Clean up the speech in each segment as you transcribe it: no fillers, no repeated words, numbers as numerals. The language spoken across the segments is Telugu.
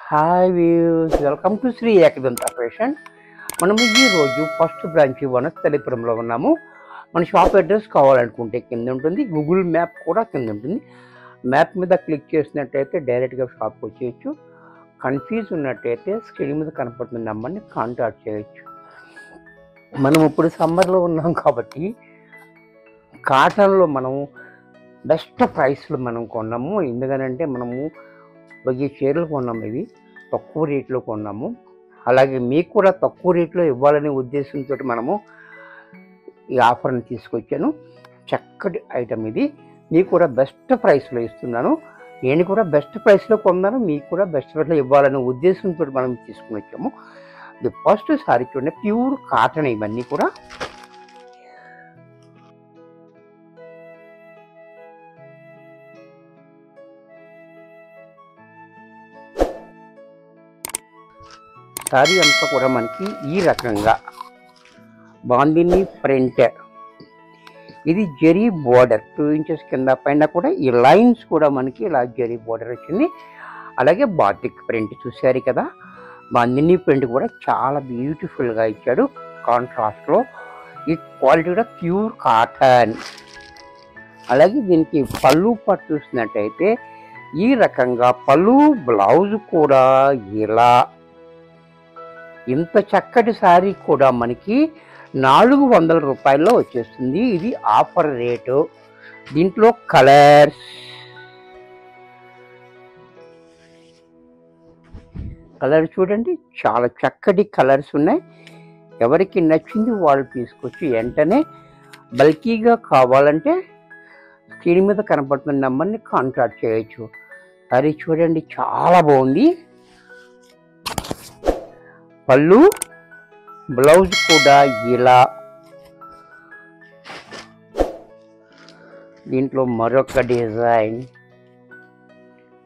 Hi views, welcome to Shri Ekadanta operation. మనము ఈరోజు ఫస్ట్ బ్రాంచ్ వనస్థలిపురంలో ఉన్నాము. మన షాప్ అడ్రస్ కావాలనుకుంటే కింద ఉంటుంది, గూగుల్ మ్యాప్ కూడా కింద ఉంటుంది. మ్యాప్ మీద క్లిక్ చేసినట్టయితే డైరెక్ట్గా షాప్కి వచ్చేయచ్చు. కన్ఫ్యూజ్ ఉన్నట్టయితే స్క్రీన్ మీద కనపడుతున్న నెంబర్ని కాంటాక్ట్ చేయొచ్చు. మనం ఇప్పుడు సమ్మర్లో ఉన్నాం కాబట్టి కాటన్లో మనం బెస్ట్ ప్రైస్లో మనం కొన్నాము. ఎందుకనంటే మనము 1000 చీరలు కొన్నాము. ఇవి తక్కువ రేట్లో కొన్నాము. అలాగే మీకు కూడా తక్కువ రేట్లో ఇవ్వాలనే ఉద్దేశంతో మనము ఈ ఆఫర్ని తీసుకొచ్చాను. చక్కటి ఐటమ్ ఇది. మీకు కూడా బెస్ట్ ప్రైస్లో ఇస్తున్నాను. నేను కూడా బెస్ట్ ప్రైస్లో కొన్నాను, మీకు కూడా బెస్ట్ ప్రైస్లో ఇవ్వాలనే ఉద్దేశంతో మనం తీసుకుని వచ్చాము. ఇది ఫస్ట్ సారీ చూడండి, ప్యూర్ కాటన్ ఇవన్నీ కూడా. సారీ అంతా కూడా మనకి ఈ రకంగా బాందిని ప్రింట్. ఇది జరీ బోర్డర్ 2 ఇంచెస్ కింద పైన కూడా ఈ లైన్స్ కూడా మనకి ఇలా జరీ బోర్డర్ వచ్చింది. అలాగే బాతిక్ ప్రింట్ చూసారు కదా, బాందిని ప్రింట్ కూడా చాలా బ్యూటిఫుల్గా ఇచ్చాడు కాంట్రాస్ట్లో. ఈ క్వాలిటీ కూడా ప్యూర్ కాటన్. అలాగే దీనికి పళ్ళు పట్టు చూసినట్టయితే ఈ రకంగా పళ్ళు, బ్లౌజ్ కూడా ఇలా. ఇంత చక్కటి శారీ కూడా మనకి 400 రూపాయల్లో వచ్చేస్తుంది. ఇది ఆఫర్ రేటు. దీంట్లో కలర్ చూడండి, చాలా చక్కటి కలర్స్ ఉన్నాయి. ఎవరికి నచ్చింది వాళ్ళు తీసుకొచ్చి వెంటనే బల్కీగా కావాలంటే స్క్రీన్ మీద కనపడుతున్న నెంబర్ని కాంటాక్ట్ చేయొచ్చు. అది చూడండి, చాలా బాగుంది. పళ్ళు, బ్లౌజ్ కూడా ఇలా. దీంట్లో మరొక డిజైన్,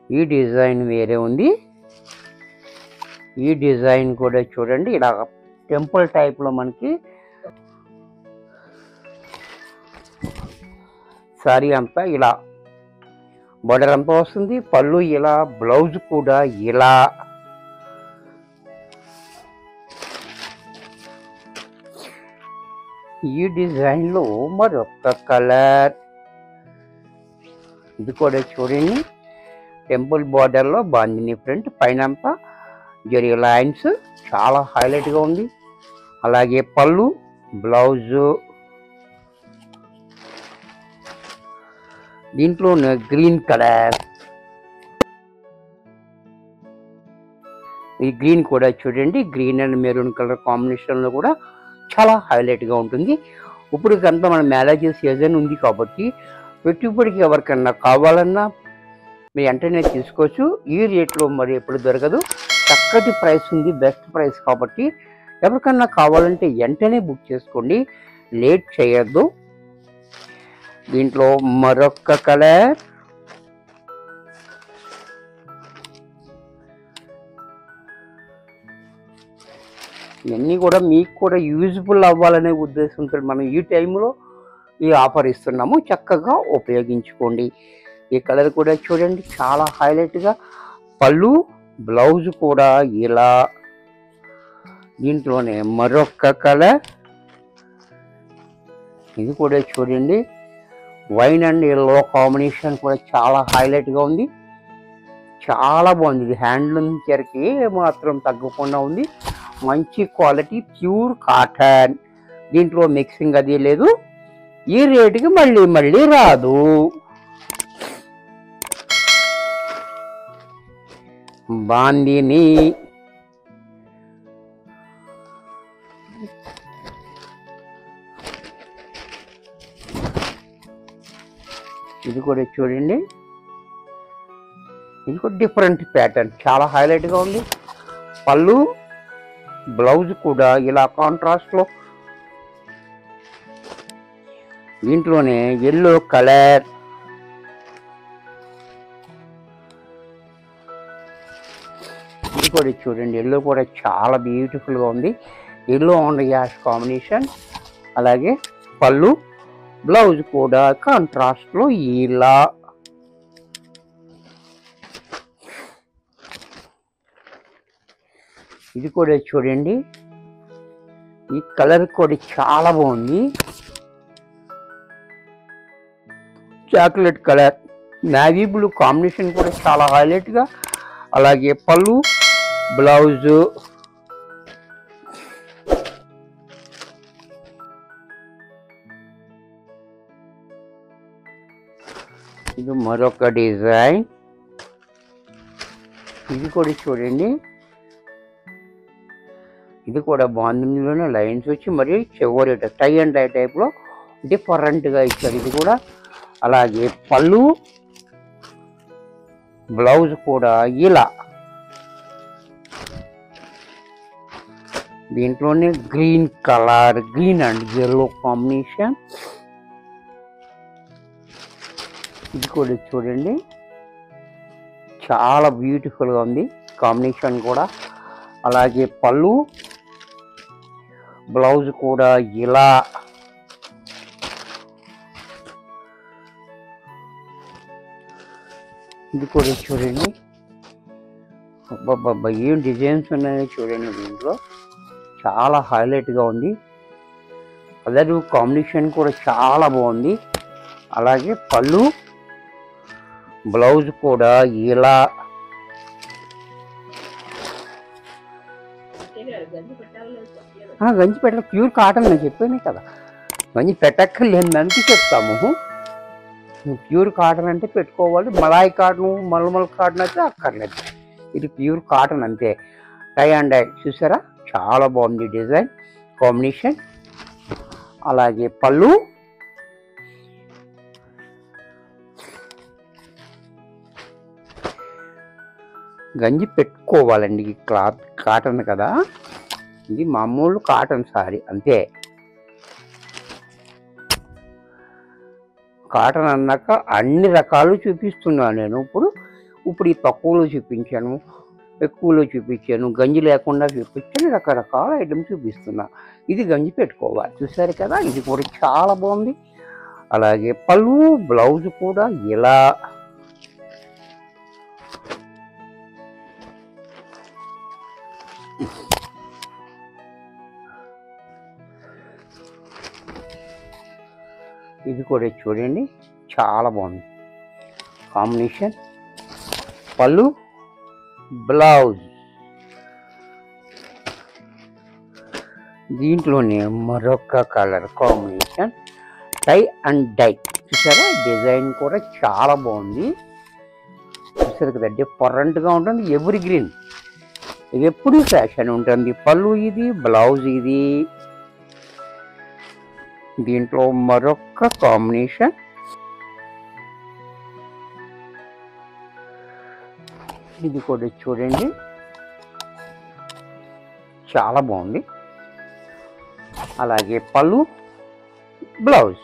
ఈ డిజైన్ వేరే ఉంది. ఈ డిజైన్ కూడా చూడండి, ఇలా టెంపుల్ టైప్లో మనకి సారీ అంతా ఇలా బోర్డర్ అంతా వస్తుంది. పళ్ళు ఇలా, బ్లౌజ్ కూడా ఇలా. ఈ డిజైన్లో మరొక కలర్, ఇది కూడా చూడండి, టెంపుల్ బార్డర్లో బాందిని ప్రింట్, పైన అంతా జరీ లైన్స్, చాలా హైలైట్గా ఉంది. అలాగే పళ్ళు, బ్లౌజు. దీంట్లో గ్రీన్ కలర్, ఈ గ్రీన్ కూడా చూడండి, గ్రీన్ అండ్ మెరూన్ కలర్ కాంబినేషన్లో కూడా చాలా హైలైట్గా ఉంటుంది. ఇప్పుడు కనుక మన మ్యారేజ్ సీజన్ ఉంది కాబట్టి పెట్టుబడికి ఎవరికన్నా కావాలన్నా మీరు వెంటనే తీసుకోవచ్చు. ఈ రేట్లో మరి ఎప్పుడు దొరకదు, చక్కటి ప్రైస్ ఉంది, బెస్ట్ ప్రైస్ కాబట్టి ఎవరికన్నా కావాలంటే వెంటనే బుక్ చేసుకోండి, లేట్ చేయొద్దు. దీంట్లో మరొక కలర్, ఇవన్నీ కూడా మీకు కూడా యూజ్ఫుల్ అవ్వాలనే ఉద్దేశంతో మనం ఈ టైంలో ఈ ఆఫర్ ఇస్తున్నాము. చక్కగా ఉపయోగించుకోండి. ఈ కలర్ కూడా చూడండి, చాలా హైలైట్గా. పళ్ళు, బ్లౌజ్ కూడా ఇలా. దీంట్లోనే మరొక కలర్, ఇది కూడా చూడండి, వైన్ అండ్ ఎల్లో కాంబినేషన్ కూడా చాలా హైలైట్గా ఉంది. చాలా బాగుంది. ఇది హ్యాండ్లూమ్ చీరకి మాత్రం తగ్గకుండా ఉంది. మంచి క్వాలిటీ ప్యూర్ కాటన్. దీంట్లో మిక్సింగ్ అది లేదు. ఈ రేటుకి మళ్ళీ మళ్ళీ రాదు. బాందిని, ఇది కూడా చూడండి, ఇది కూడా డిఫరెంట్ ప్యాటర్న్, చాలా హైలైట్గా ఉంది. పళ్ళు, బ్లౌజ్ కూడా ఇలా కాంట్రాస్ట్లో. దీంట్లోనే ఎల్లో కలర్, ఇది కూడా చూడండి, ఎల్లో కూడా చాలా బ్యూటిఫుల్గా ఉంది. Yellow and ash combination. అలాగే పళ్ళు, బ్లౌజ్ కూడా కాంట్రాస్ట్లో ఇలా. ఇది కూడా చూడండి, ఈ కలర్ కూడా చాలా బాగుంది. Chocolate colour navy blue combination కూడా చాలా హైలైట్గా. అలాగే పళ్ళు, బ్లౌజు, ఇది మరొక డిజైన్. ఇది కూడా చూడండి, ఇది కూడా బాగుంది. లైన్స్ వచ్చి మరి చివరి టై అండ్ డై టైప్లో డిఫరెంట్గా ఇచ్చారు ఇది కూడా. అలాగే పళ్ళు, బ్లౌజ్ కూడా ఇలా. దీంట్లోనే green colour, green and yellow combination. ఇది కూడా చూడండి, చాలా బ్యూటిఫుల్గా ఉంది కాంబినేషన్ కూడా. అలాగే పళ్ళు, బ్లౌజ్ కూడా ఇలా. ఇది కూడా చూడండి, అబ్బాబ్బా ఏం డిజైన్స్ ఉన్నాయో చూడండి. దీంట్లో చాలా హైలైట్గా ఉంది. కలర్ కాంబినేషన్ కూడా చాలా బాగుంది. అలాగే పళ్ళు, బ్లౌజ్ కూడా ఇలా. గంజి పెట్టాలి, ప్యూర్ కాటన్ నేను చెప్పాను కదా. గంజి పెట్టక్కర్లేదు దానికి చెప్తాము. ప్యూర్ కాటన్ అంటే పెట్టుకోవాలి. మలాయ్ కాటన్, మల్మల్ కాటన్ అయితే అక్కర్లేదు. ఇది ప్యూర్ కాటన్ అంతే. టై అండ్ డై చూసారా, చాలా బాగుంది డిజైన్ కాంబినేషన్. అలాగే పళ్ళు, గంజి పెట్టుకోవాలండి. ఈ క్లాత్ కాటన్ కదా, ఇది మామూలు కాటన్ సారీ అంతే. కాటన్ అన్నాక అన్ని రకాలు చూపిస్తున్నాను నేను. ఇప్పుడు ఈ తక్కువలో చూపించాను, ఎక్కువలో చూపించాను, గంజి లేకుండా చూపించాను, రకరకాల ఐటమ్స్ చూపిస్తున్నా. ఇది గంజి పెట్టుకోవాలి చూసారు కదా. ఇది కూడా చాలా బాగుంది. అలాగే పళ్ళు, బ్లౌజ్ కూడా ఇలా. ఇది కూడా చూడండి, చాలా బాగుంది కాంబినేషన్. పళ్ళు, బ్లౌజ్. దీంట్లోనే మరొక colour combination, tie and dye చూసారా. డిజైన్ కూడా చాలా బాగుంది చూసారు కదా. డిఫరెంట్గా ఉంటుంది, ఎవరి గ్రీన్, ఇది ఎప్పుడు ఫ్యాషన్ ఉంటుంది. పళ్ళు ఇది, బ్లౌజ్ ఇది. దీంట్లో మరొక కాంబినేషన్, ఇది కూడా చూడండి, చాలా బాగుంది. అలాగే పళ్ళు, బ్లౌజ్.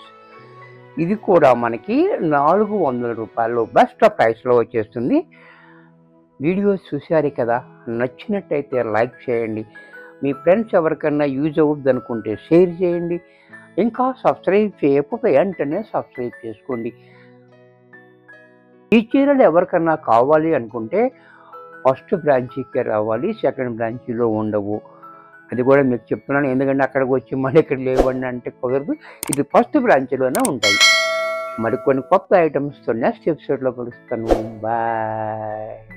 ఇది కూడా మనకి 400 రూపాయలు బెస్ట్ ప్రైస్లో వచ్చేస్తుంది. వీడియోస్ చూసారు కదా, నచ్చినట్టయితే లైక్ చేయండి. మీ ఫ్రెండ్స్ ఎవరికన్నా యూజ్ అవుద్ది అనుకుంటే షేర్ చేయండి. ఇంకా సబ్స్క్రైబ్ చేయకపోతే వెంటనే సబ్స్క్రైబ్ చేసుకోండి. ఈ చీరలు ఎవరికన్నా కావాలి అనుకుంటే ఫస్ట్ బ్రాంచీకే రావాలి, సెకండ్ బ్రాంచీలో ఉండవు. అది కూడా మీకు చెప్తున్నాను, ఎందుకంటే అక్కడికి వచ్చి మళ్ళీ ఇక్కడ లేవండి అంటే కుదరదు. ఇది ఫస్ట్ బ్రాంచ్లోనే ఉంటాయి. మరికొన్ని కొత్త ఐటమ్స్తో నెక్స్ట్ ఎపిసోడ్లో కలుస్తాను. బాయ్.